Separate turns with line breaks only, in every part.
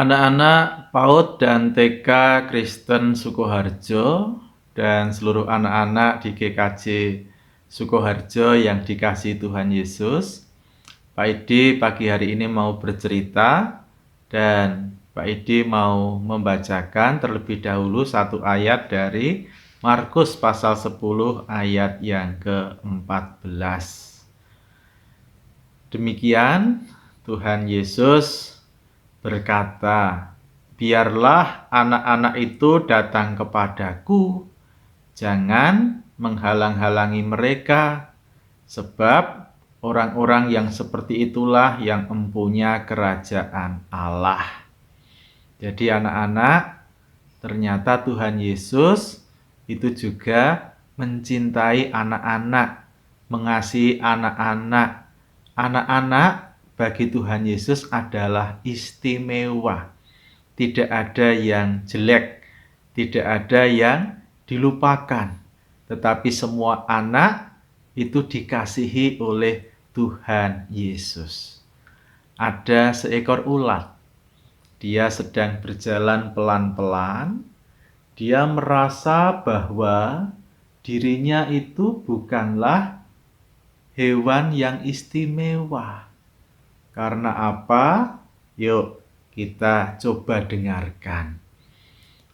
Anak-anak PAUD dan TK Kristen Sukoharjo dan seluruh anak-anak di GKJ Sukoharjo yang dikasihi Tuhan Yesus, Pak Edi pagi hari ini mau bercerita dan Pak Edi mau membacakan terlebih dahulu satu ayat dari Markus pasal 10 ayat yang ke-14. Demikian Tuhan Yesus berkata, "Biarlah anak-anak itu datang kepadaku, jangan menghalang-halangi mereka, sebab orang-orang yang seperti itulah yang empunya kerajaan Allah." Jadi anak-anak, ternyata Tuhan Yesus itu juga mencintai anak-anak, mengasihi anak-anak. Anak-anak bagi Tuhan Yesus adalah istimewa. Tidak ada yang jelek, tidak ada yang dilupakan. Tetapi semua anak itu dikasihi oleh Tuhan Yesus. Ada seekor ulat. Dia sedang berjalan pelan-pelan. Dia merasa bahwa dirinya itu bukanlah hewan yang istimewa. Karena apa? Yuk kita coba dengarkan.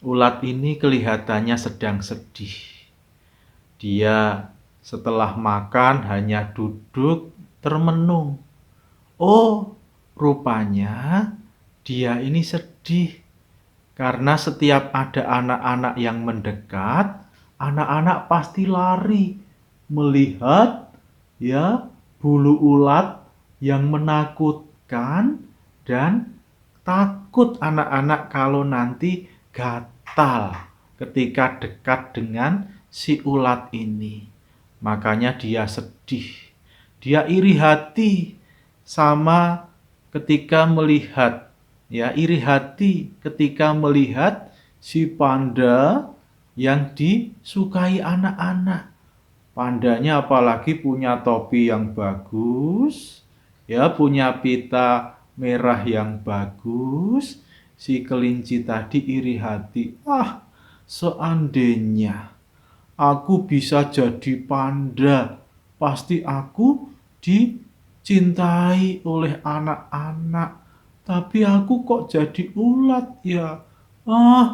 Ulat ini kelihatannya sedang sedih. Dia setelah makan hanya duduk termenung. Oh, rupanya dia ini sedih. Karena setiap ada anak-anak yang mendekat, anak-anak pasti lari melihat ya bulu ulat yang menakutkan, dan takut anak-anak kalau nanti gatal ketika dekat dengan si ulat ini. Makanya dia sedih. Dia iri hati sama ketika melihat iri hati ketika melihat si panda yang disukai anak-anak. Pandanya apalagi punya topi yang bagus, punya pita merah yang bagus. Si kelinci tadi iri hati. Seandainya aku bisa jadi panda, pasti aku dicintai oleh anak-anak. Tapi aku kok jadi ulat ya?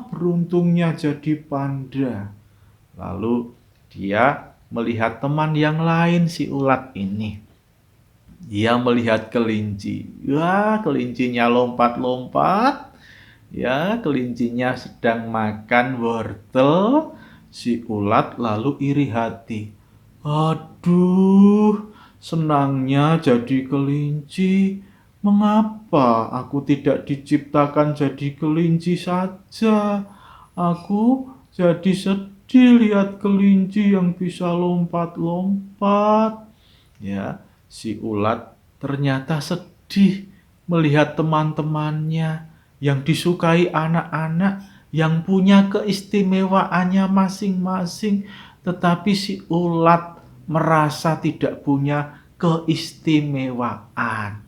Beruntungnya jadi panda. Lalu dia melihat teman yang lain si ulat ini. Dia melihat kelinci. Kelincinya lompat-lompat. Kelincinya sedang makan wortel. Si ulat lalu iri hati. Aduh, senangnya jadi kelinci. Mengapa aku tidak diciptakan jadi kelinci saja? Aku jadi sedih lihat kelinci yang bisa lompat-lompat. Si ulat ternyata sedih melihat teman-temannya yang disukai anak-anak, yang punya keistimewaannya masing-masing. Tetapi si ulat merasa tidak punya keistimewaan.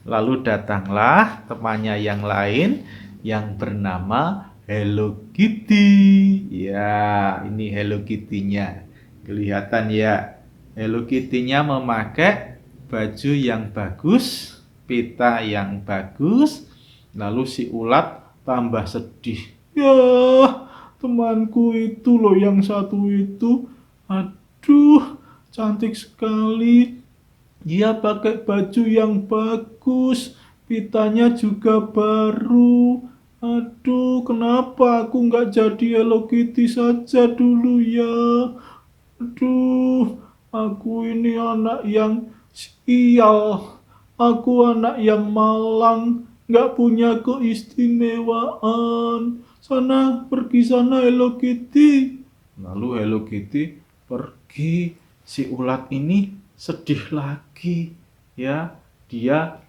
Lalu datanglah temannya yang lain yang bernama Hello Kitty. Ini Hello Kitty-nya. Kelihatan ya. Hello Kitty-nya memakai baju yang bagus, pita yang bagus. Lalu si ulat tambah sedih. Temanku itu loh yang satu itu. Aduh, cantik sekali. Dia pakai baju yang bagus, pitanya juga baru. Aduh, kenapa aku nggak jadi Hello Kitty saja dulu ya? Aduh, aku ini anak yang sial. Aku anak yang malang, nggak punya keistimewaan. Pergi sana Hello Kitty. Lalu Hello Kitty pergi. Si ulat ini sedih lagi. Dia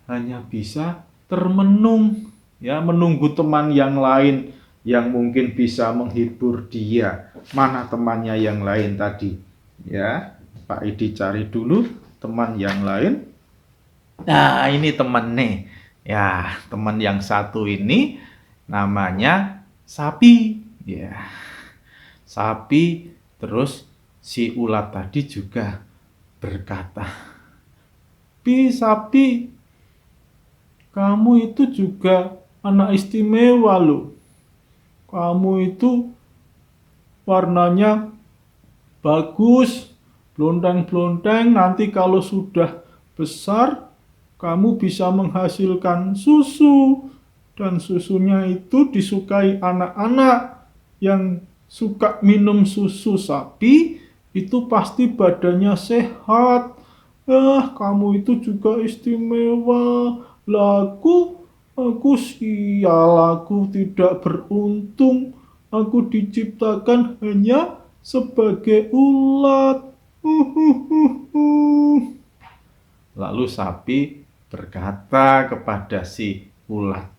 hanya bisa termenung, menunggu teman yang lain yang mungkin bisa menghibur dia. Mana temannya yang lain tadi? Pak Edi cari dulu teman yang lain. Nah, ini teman nih. Teman yang satu ini namanya sapi. Ya, sapi. Terus si ulat tadi juga berkata, sapi, kamu itu juga anak istimewa loh. Kamu itu warnanya bagus, blonteng-blonteng. Nanti kalau sudah besar, kamu bisa menghasilkan susu. Dan susunya itu disukai anak-anak yang suka minum susu sapi, itu pasti badannya sehat. Kamu itu juga istimewa. Aku sial, aku tidak beruntung. Aku diciptakan hanya sebagai ulat. Lalu sapi berkata kepada si ulat.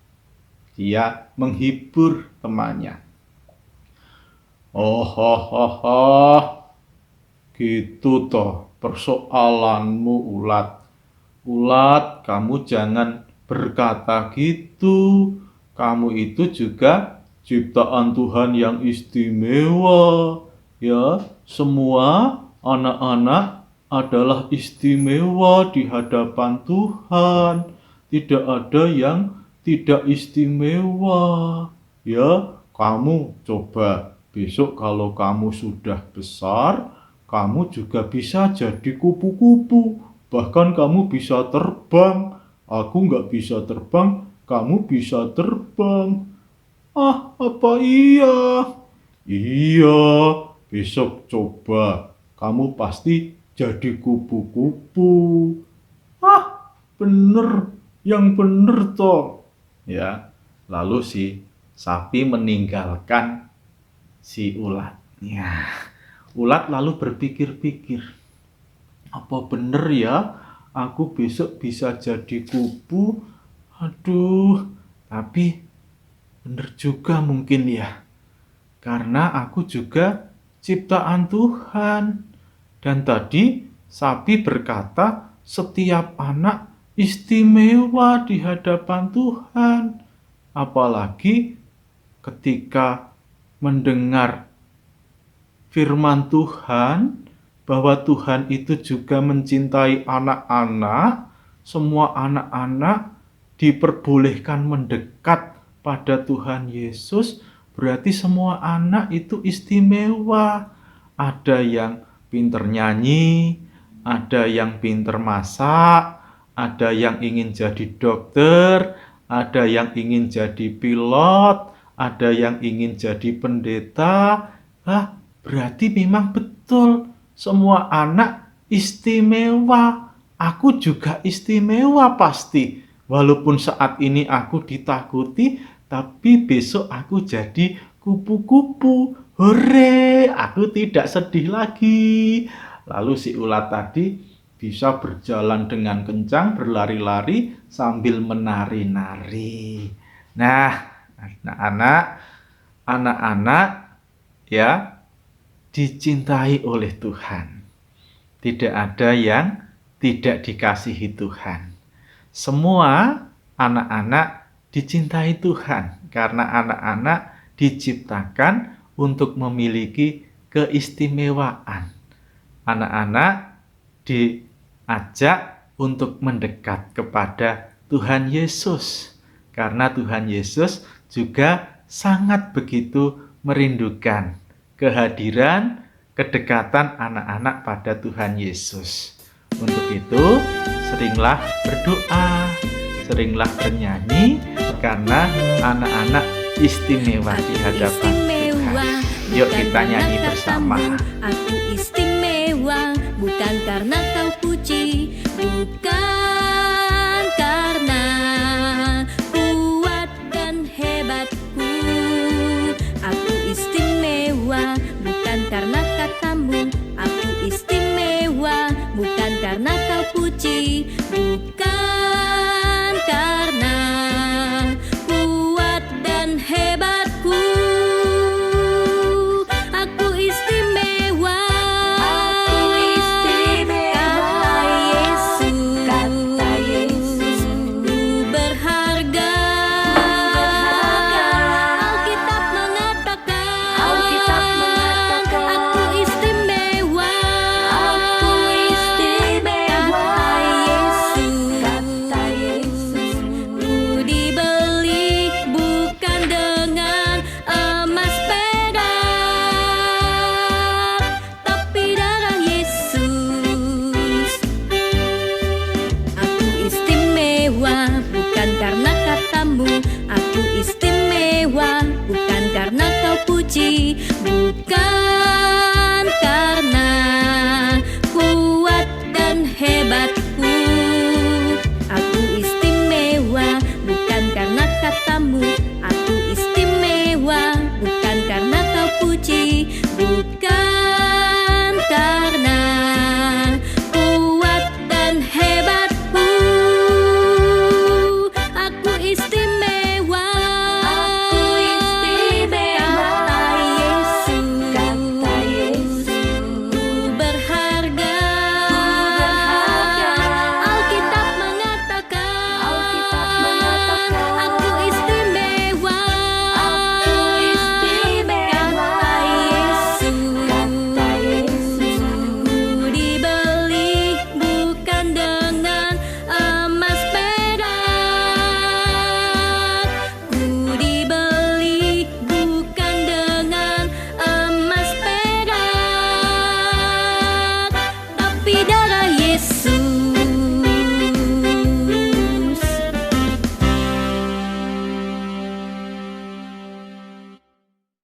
Dia menghibur temannya. Gitu toh persoalanmu, ulat. Ulat, kamu jangan berkata gitu. Kamu itu juga ciptaan Tuhan yang istimewa. Ya, semua anak-anak adalah istimewa di hadapan Tuhan. Tidak ada yang tidak istimewa. Ya, kamu coba besok kalau kamu sudah besar, kamu juga bisa jadi kupu-kupu. Bahkan kamu bisa terbang. Aku nggak bisa terbang, kamu bisa terbang. Apa iya? Iya, besok coba. Kamu pasti jadi kupu-kupu. Bener, yang bener toh. Ya, lalu si sapi meninggalkan si ulat. Ya, ulat lalu berpikir-pikir, apa bener ya aku besok bisa jadi kupu? Aduh, tapi bener juga mungkin ya, karena aku juga ciptaan Tuhan. Dan tadi sapi berkata setiap anak istimewa di hadapan Tuhan. Apalagi ketika mendengar firman Tuhan, bahwa Tuhan itu juga mencintai anak-anak. Semua anak-anak diperbolehkan mendekat pada Tuhan Yesus. Berarti semua anak itu istimewa. Ada yang pinter nyanyi, ada yang pinter masak, ada yang ingin jadi dokter, ada yang ingin jadi pilot, ada yang ingin jadi pendeta. Berarti memang betul semua anak istimewa. Aku juga istimewa pasti. Walaupun saat ini aku ditakuti, tapi besok aku jadi kupu-kupu. Hore, aku tidak sedih lagi. Lalu si ulat tadi bisa berjalan dengan kencang, berlari-lari sambil menari-nari. Nah, anak-anak ya dicintai oleh Tuhan. Tidak ada yang tidak dikasihi Tuhan. Semua anak-anak dicintai Tuhan karena anak-anak diciptakan untuk memiliki keistimewaan. Anak-anak diajak untuk mendekat kepada Tuhan Yesus, karena Tuhan Yesus juga sangat begitu merindukan kehadiran, kedekatan anak-anak pada Tuhan Yesus. Untuk itu, seringlah berdoa, seringlah bernyanyi, karena anak-anak istimewa di hadapan Tuhan. Yuk kita nyanyi bersama.
Aku istimewa, bukan karena kau puji, bukan